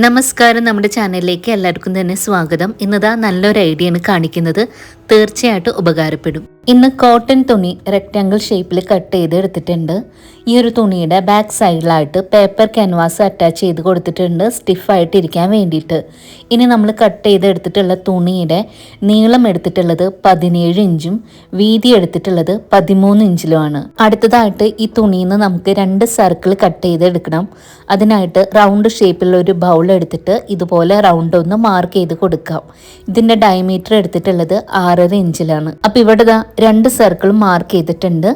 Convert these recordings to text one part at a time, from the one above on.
നമസ്കാരം. നമ്മുടെ ചാനലിലേക്ക് എല്ലാവർക്കും തന്നെ സ്വാഗതം. ഇന്നതാ നല്ലൊരു ഐഡിയയാണ് കാണിക്കുന്നത്. തീർച്ചയായിട്ടും ഉപകാരപ്പെടും. ഇന്ന് കോട്ടൺ തുണി റെക്റ്റാങ്കിൾ ഷേപ്പിൽ കട്ട് ചെയ്ത് എടുത്തിട്ടുണ്ട്. ഈ ഒരു തുണിയുടെ ബാക്ക് സൈഡിലായിട്ട് പേപ്പർ ക്യാൻവാസ് അറ്റാച്ച് ചെയ്ത് കൊടുത്തിട്ടുണ്ട്, സ്റ്റിഫായിട്ട് ഇരിക്കാൻ വേണ്ടിയിട്ട്. ഇനി നമ്മൾ കട്ട് ചെയ്ത് എടുത്തിട്ടുള്ള തുണിയുടെ നീളം എടുത്തിട്ടുള്ളത് 17 ഇഞ്ചും വീതി എടുത്തിട്ടുള്ളത് 13 ഇഞ്ചിലുമാണ്. അടുത്തതായിട്ട് ഈ തുണിയിൽ നിന്ന് നമുക്ക് 2 സർക്കിൾ കട്ട് ചെയ്ത് എടുക്കണം. അതിനായിട്ട് റൗണ്ട് ഷേപ്പിലുള്ള ഒരു ബൗൾ എടുത്തിട്ട് ഇതുപോലെ റൗണ്ട് ഒന്ന് മാർക്ക് ചെയ്ത് കൊടുക്കാം. ഇതിന്റെ ഡയമീറ്റർ എടുത്തിട്ടുള്ളത് 6.5 ഇഞ്ചിലാണ്. അപ്പൊ ഇവിടെ 2 സർക്കിളും മാർക്ക് ചെയ്തിട്ടുണ്ട്.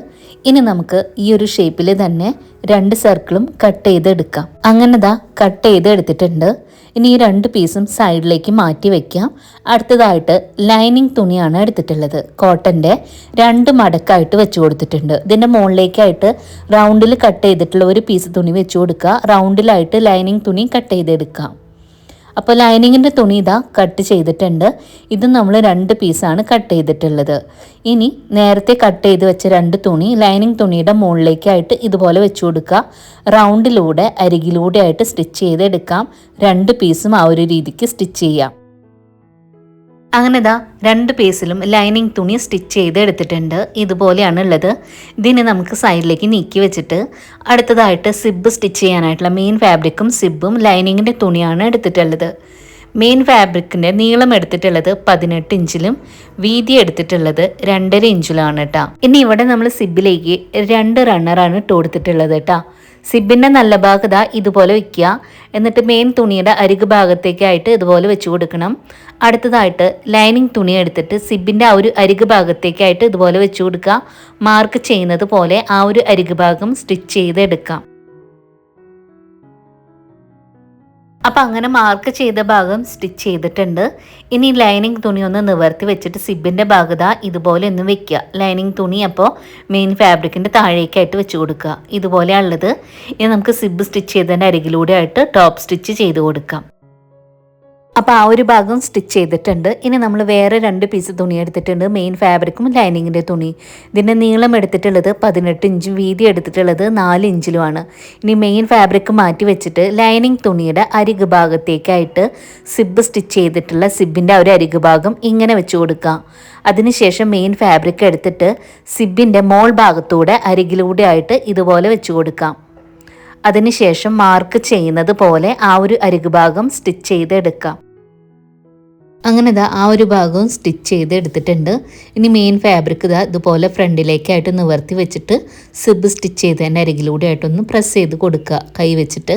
ഇനി നമുക്ക് ഈ ഒരു ഷേപ്പിൽ തന്നെ 2 സർക്കിളും കട്ട് ചെയ്ത് എടുക്കാം. അങ്ങനെ കട്ട് ചെയ്ത് എടുത്തിട്ടുണ്ട്. ഇനി ഈ 2 പീസും സൈഡിലേക്ക് മാറ്റി വെക്കാം. അടുത്തതായിട്ട് ലൈനിങ് തുണിയാണ് എടുത്തിട്ടുള്ളത്. കോട്ടന്റെ 2 മടക്കായിട്ട് വെച്ച് കൊടുത്തിട്ടുണ്ട്. ഇതിന്റെ മുകളിലേക്കായിട്ട് റൗണ്ടിൽ കട്ട് ചെയ്തിട്ടുള്ള ഒരു പീസ് തുണി വെച്ച് കൊടുക്കുക. റൗണ്ടിലായിട്ട് ലൈനിങ് തുണി കട്ട് ചെയ്തെടുക്കാം. അപ്പോൾ ലൈനിങ്ങിൻ്റെ തുണി കട്ട് ചെയ്തിട്ടുണ്ട്. ഇത് നമ്മൾ 2 പീസാണ് കട്ട് ചെയ്തിട്ടുള്ളത്. ഇനി നേരത്തെ കട്ട് ചെയ്ത് വെച്ച 2 തുണി ലൈനിങ് തുണിയുടെ മുകളിലേക്കായിട്ട് ഇതുപോലെ വെച്ച് കൊടുക്കുക. റൗണ്ടിലൂടെ അരികിലൂടെ ആയിട്ട് സ്റ്റിച്ച് ചെയ്തെടുക്കാം. 2 പീസും ആ ഒരു രീതിക്ക് സ്റ്റിച്ച് ചെയ്യാം. അങ്ങനെ 2 പീസിലും ലൈനിങ് തുണി സ്റ്റിച്ച് ചെയ്ത് എടുത്തിട്ടുണ്ട്. ഇതുപോലെയാണ് ഉള്ളത്. ഇതിനെ നമുക്ക് സൈഡിലേക്ക് നീക്കി വെച്ചിട്ട് അടുത്തതായിട്ട് സിബ് സ്റ്റിച്ച് ചെയ്യാനായിട്ടുള്ള മെയിൻ ഫാബ്രിക്കും സിബും ലൈനിങ്ങിൻ്റെ തുണിയാണ് എടുത്തിട്ടുള്ളത്. മെയിൻ ഫാബ്രിക്കിൻ്റെ നീളം എടുത്തിട്ടുള്ളത് 18 ഇഞ്ചിലും വീതി എടുത്തിട്ടുള്ളത് 2.5 ഇഞ്ചിലാണ് കേട്ടോ. ഇനി ഇവിടെ നമ്മൾ സിബിലേക്ക് 2 റണ്ണറാണ് ഇട്ട് കൊടുത്തിട്ടുള്ളത് കേട്ടോ. സിബിൻ്റെ നല്ല ഭാഗത ഇതുപോലെ വയ്ക്കുക. എന്നിട്ട് മെയിൻ തുണിയുടെ അരികു ഭാഗത്തേക്കായിട്ട് ഇതുപോലെ വെച്ച് കൊടുക്കണം. അടുത്തതായിട്ട് ലൈനിങ് തുണി എടുത്തിട്ട് സിബിൻ്റെ ആ ഒരു അരികു ഭാഗത്തേക്കായിട്ട് ഇതുപോലെ വെച്ച് കൊടുക്കുക. മാർക്ക് ചെയ്യുന്നത് പോലെ ആ ഒരു അരികു ഭാഗം സ്റ്റിച്ച് ചെയ്തെടുക്കാം. അപ്പം അങ്ങനെ മാർക്ക് ചെയ്ത ഭാഗം സ്റ്റിച്ച് ചെയ്തിട്ടുണ്ട്. ഇനി ലൈനിങ് തുണി ഒന്ന് നിവർത്തി വെച്ചിട്ട് സിബിൻ്റെ ഭാഗത ഇതുപോലെ ഒന്ന് വെക്കുക. ലൈനിങ് തുണി അപ്പോൾ മെയിൻ ഫാബ്രിക്കിൻ്റെ താഴേക്കായിട്ട് വെച്ച് കൊടുക്കുക. ഇതുപോലെയുള്ളത്. ഇനി നമുക്ക് സിബ് സ്റ്റിച്ച് ചെയ്തതിൻ്റെ അരികിലൂടെ ആയിട്ട് ടോപ്പ് സ്റ്റിച്ച് ചെയ്ത് കൊടുക്കാം. അപ്പോൾ ആ ഒരു ഭാഗം സ്റ്റിച്ച് ചെയ്തിട്ടുണ്ട്. ഇനി നമ്മൾ വേറെ 2 പീസ് തുണി എടുത്തിട്ടുണ്ട്. മെയിൻ ഫാബ്രിക്കും ലൈനിങ്ങിൻ്റെ തുണി. ഇതിൻ്റെ നീളം എടുത്തിട്ടുള്ളത് 18 ഇഞ്ചും വീതി എടുത്തിട്ടുള്ളത് 4 ഇഞ്ചിലുമാണ്. ഇനി മെയിൻ ഫാബ്രിക് മാറ്റി വെച്ചിട്ട് ലൈനിങ് തുണിയുടെ അരികു ഭാഗത്തേക്കായിട്ട് സിബ് സ്റ്റിച്ച് ചെയ്തിട്ടുള്ള സിബിൻ്റെ ആ ഒരു അരികു ഭാഗം ഇങ്ങനെ വെച്ച് കൊടുക്കാം. അതിനുശേഷം മെയിൻ ഫാബ്രിക് എടുത്തിട്ട് സിബിൻ്റെ മോൾ ഭാഗത്തൂടെ അരികിലൂടെ ആയിട്ട് ഇതുപോലെ വെച്ച് കൊടുക്കാം. അതിനുശേഷം മാർക്ക് ചെയ്യുന്നത് പോലെ ആ ഒരു അരികു ഭാഗം സ്റ്റിച്ച് ചെയ്തെടുക്കാം. അങ്ങനെ ആ ഒരു ഭാഗവും സ്റ്റിച്ച് ചെയ്ത് എടുത്തിട്ടുണ്ട്. ഇനി മെയിൻ ഫാബ്രിക് ഇതുപോലെ ഫ്രണ്ടിലേക്കായിട്ട് നിവർത്തി വെച്ചിട്ട് സിബ് സ്റ്റിച്ച് ചെയ്തതിൻ്റെ അരികിലൂടെ ആയിട്ടൊന്ന് പ്രസ് ചെയ്ത് കൊടുക്കുക കൈ വെച്ചിട്ട്.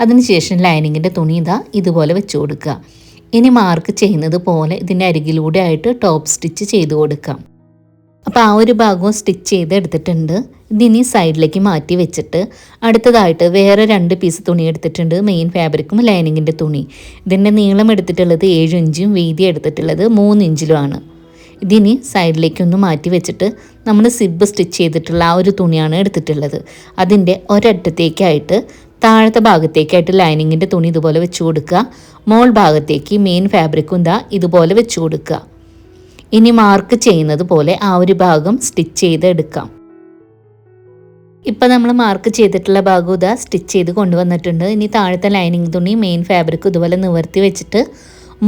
അതിനുശേഷം ലൈനിങ്ങിൻ്റെ തുണി ഇതുപോലെ വെച്ച് കൊടുക്കുക. ഇനി മാർക്ക് ചെയ്യുന്നത് പോലെ ഇതിൻ്റെ അരികിലൂടെ ആയിട്ട് ടോപ്പ് സ്റ്റിച്ച് ചെയ്ത് കൊടുക്കാം. അപ്പോൾ ആ ഒരു ഭാഗവും സ്റ്റിച്ച് ചെയ്ത് എടുത്തിട്ടുണ്ട്. ഇതിനി സൈഡിലേക്ക് മാറ്റി വെച്ചിട്ട് അടുത്തതായിട്ട് വേറെ 2 പീസ് തുണി എടുത്തിട്ടുണ്ട്. മെയിൻ ഫാബ്രിക്കും ലൈനിങ്ങിൻ്റെ തുണി. ഇതിൻ്റെ നീളം എടുത്തിട്ടുള്ളത് 7 ഇഞ്ചും വീതി എടുത്തിട്ടുള്ളത് 3 ഇഞ്ചിലുമാണ്. ഇതിനി സൈഡിലേക്കൊന്ന് മാറ്റി വെച്ചിട്ട് നമ്മൾ സിബ് സ്റ്റിച്ച് ചെയ്തിട്ടുള്ള ആ ഒരു തുണിയാണ് എടുത്തിട്ടുള്ളത്. അതിൻ്റെ ഒരറ്റത്തേക്കായിട്ട് താഴത്തെ ഭാഗത്തേക്കായിട്ട് ലൈനിങ്ങിൻ്റെ തുണി ഇതുപോലെ വെച്ച് കൊടുക്കുക. മോൾ ഭാഗത്തേക്ക് മെയിൻ ഫാബ്രിക്കും ഇതുപോലെ വെച്ച് കൊടുക്കുക. ഇനി മാർക്ക് ചെയ്യുന്നത് പോലെ ആ ഒരു ഭാഗം സ്റ്റിച്ച് ചെയ്ത് എടുക്കാം. ഇപ്പം നമ്മൾ മാർക്ക് ചെയ്തിട്ടുള്ള ഭാഗം സ്റ്റിച്ച് ചെയ്ത് കൊണ്ടുവന്നിട്ടുണ്ട്. ഇനി താഴത്തെ ലൈനിങ് തുണി മെയിൻ ഫാബ്രിക് ഇതുപോലെ നിവർത്തി വെച്ചിട്ട്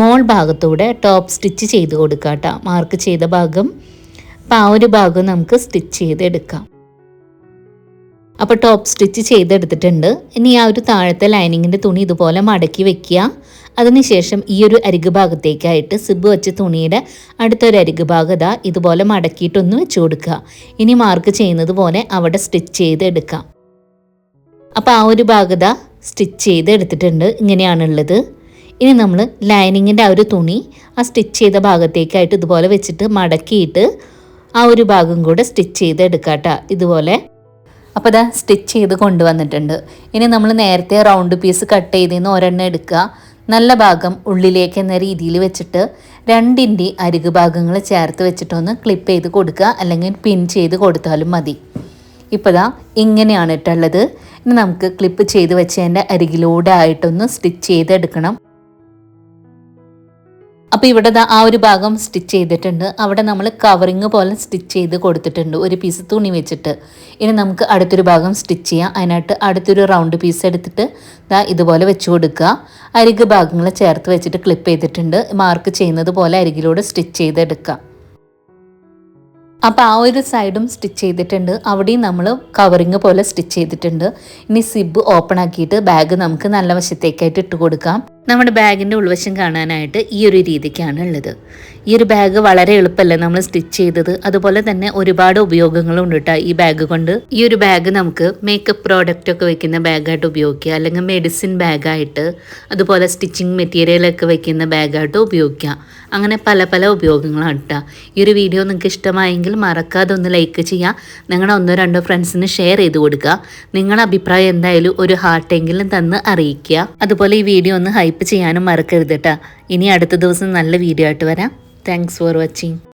മോൾ ഭാഗത്തൂടെ ടോപ്പ് സ്റ്റിച്ച് ചെയ്ത് കൊടുക്കാം കേട്ടോ. മാർക്ക് ചെയ്ത ഭാഗം. അപ്പം ആ ഒരു ഭാഗം നമുക്ക് സ്റ്റിച്ച് ചെയ്തെടുക്കാം. അപ്പോൾ ടോപ്പ് സ്റ്റിച്ച് ചെയ്തെടുത്തിട്ടുണ്ട്. ഇനി ആ ഒരു താഴത്തെ ലൈനിങ്ങിൻ്റെ തുണി ഇതുപോലെ മടക്കി വെക്കുക. അതിനുശേഷം ഈ ഒരു അരികു ഭാഗത്തേക്കായിട്ട് സിബ് വെച്ച തുണിയുടെ അടുത്തൊരു അരികു ഭാഗത ഇതുപോലെ മടക്കിയിട്ടൊന്ന് വെച്ച് കൊടുക്കുക. ഇനി മാർക്ക് ചെയ്യുന്നത് പോലെ അവിടെ സ്റ്റിച്ച് ചെയ്ത് എടുക്കാം. അപ്പോൾ ആ ഒരു ഭാഗത സ്റ്റിച്ച് ചെയ്ത് എടുത്തിട്ടുണ്ട്. ഇങ്ങനെയാണുള്ളത്. ഇനി നമ്മൾ ലൈനിങ്ങിൻ്റെ ആ ഒരു തുണി ആ സ്റ്റിച്ച് ചെയ്ത ഭാഗത്തേക്കായിട്ട് ഇതുപോലെ വെച്ചിട്ട് മടക്കിയിട്ട് ആ ഒരു ഭാഗം കൂടെ സ്റ്റിച്ച് ചെയ്ത് എടുക്കാം കേട്ടോ. ഇതുപോലെ. അപ്പോൾ സ്റ്റിച്ച് ചെയ്ത് കൊണ്ടുവന്നിട്ടുണ്ട്. ഇനി നമ്മൾ നേരത്തെ റൗണ്ട് പീസ് കട്ട് ചെയ്തതിന്ന് ഒരെണ്ണം എടുക്കുക. നല്ല ഭാഗം ഉള്ളിലേക്ക് എന്ന രീതിയിൽ വെച്ചിട്ട് 2 അരികു ഭാഗങ്ങൾ ചേർത്ത് വെച്ചിട്ടൊന്ന് ക്ലിപ്പ് ചെയ്ത് കൊടുക്കുക. അല്ലെങ്കിൽ പിൻ ചെയ്ത് കൊടുത്താലും മതി. ഇപ്പോൾ ഇങ്ങനെയാണ് ഇട്ടുള്ളത്. ഇനി നമുക്ക് ക്ലിപ്പ് ചെയ്ത് വെച്ചതിൻ്റെ അരികിലൂടെ ആയിട്ടൊന്ന് സ്റ്റിച്ച് ചെയ്തെടുക്കണം. അപ്പോൾ ഇവിടെ ആ ഒരു ഭാഗം സ്റ്റിച്ച് ചെയ്തിട്ടുണ്ട്. അവിടെ നമ്മൾ കവറിങ് പോലെ സ്റ്റിച്ച് ചെയ്ത് കൊടുത്തിട്ടുണ്ട് ഒരു പീസ് തുണി വെച്ചിട്ട്. ഇനി നമുക്ക് അടുത്തൊരു ഭാഗം സ്റ്റിച്ച് ചെയ്യാം. അതിനായിട്ട് അടുത്തൊരു റൗണ്ട് പീസ് എടുത്തിട്ട് ഇതുപോലെ വെച്ച് കൊടുക്കുക. അരിക് ഭാഗങ്ങൾ ചേർത്ത് വെച്ചിട്ട് ക്ലിപ്പ് ചെയ്തിട്ടുണ്ട്. മാർക്ക് ചെയ്യുന്നത് പോലെ അരികിലൂടെ സ്റ്റിച്ച് ചെയ്തെടുക്കുക. അപ്പോൾ ആ ഒരു സൈഡും സ്റ്റിച്ച് ചെയ്തിട്ടുണ്ട്. അവിടെയും നമ്മൾ കവറിങ് പോലെ സ്റ്റിച്ച് ചെയ്തിട്ടുണ്ട്. ഇനി സിബ് ഓപ്പൺ ആക്കിയിട്ട് ബാഗ് നമുക്ക് നല്ല വശത്തേക്കായിട്ട് ഇട്ട് കൊടുക്കാം. നമ്മുടെ ബാഗിൻ്റെ ഉൾവശം കാണാനായിട്ട് ഈ ഒരു രീതിക്കാണ് ഉള്ളത്. ഈ ഒരു ബാഗ് വളരെ എളുപ്പമല്ലേ നമ്മൾ സ്റ്റിച്ച് ചെയ്തത്. അതുപോലെ തന്നെ ഒരുപാട് ഉപയോഗങ്ങളും ഉണ്ട് കേട്ടോ ഈ ബാഗ് കൊണ്ട്. ഈ ഒരു ബാഗ് നമുക്ക് മേക്കപ്പ് പ്രോഡക്റ്റ് ഒക്കെ വെക്കുന്ന ബാഗായിട്ട് ഉപയോഗിക്കുക, അല്ലെങ്കിൽ മെഡിസിൻ ബാഗായിട്ട്, അതുപോലെ സ്റ്റിച്ചിങ് മെറ്റീരിയലൊക്കെ വെക്കുന്ന ബാഗായിട്ട് ഉപയോഗിക്കാം. അങ്ങനെ പല പല ഉപയോഗങ്ങളാണ് കേട്ടോ. ഈ ഒരു വീഡിയോ നിങ്ങൾക്ക് ഇഷ്ടമായെങ്കിൽ മറക്കാതെ ഒന്ന് ലൈക്ക് ചെയ്യുക. നിങ്ങളുടെ 1-2 ഫ്രണ്ട്സിന് ഷെയർ ചെയ്ത് കൊടുക്കുക. നിങ്ങളുടെ അഭിപ്രായം എന്തായാലും ഒരു ഹാർട്ടെങ്കിലും തന്ന് അറിയിക്കുക. അതുപോലെ ഈ വീഡിയോ ഒന്ന് ഹൈപ്പ് ചെയ്യാനും മറക്കരുത് കേട്ടോ. ഇനി അടുത്ത ദിവസം നല്ല വീഡിയോ ആയിട്ട് വരാം. Thanks for watching.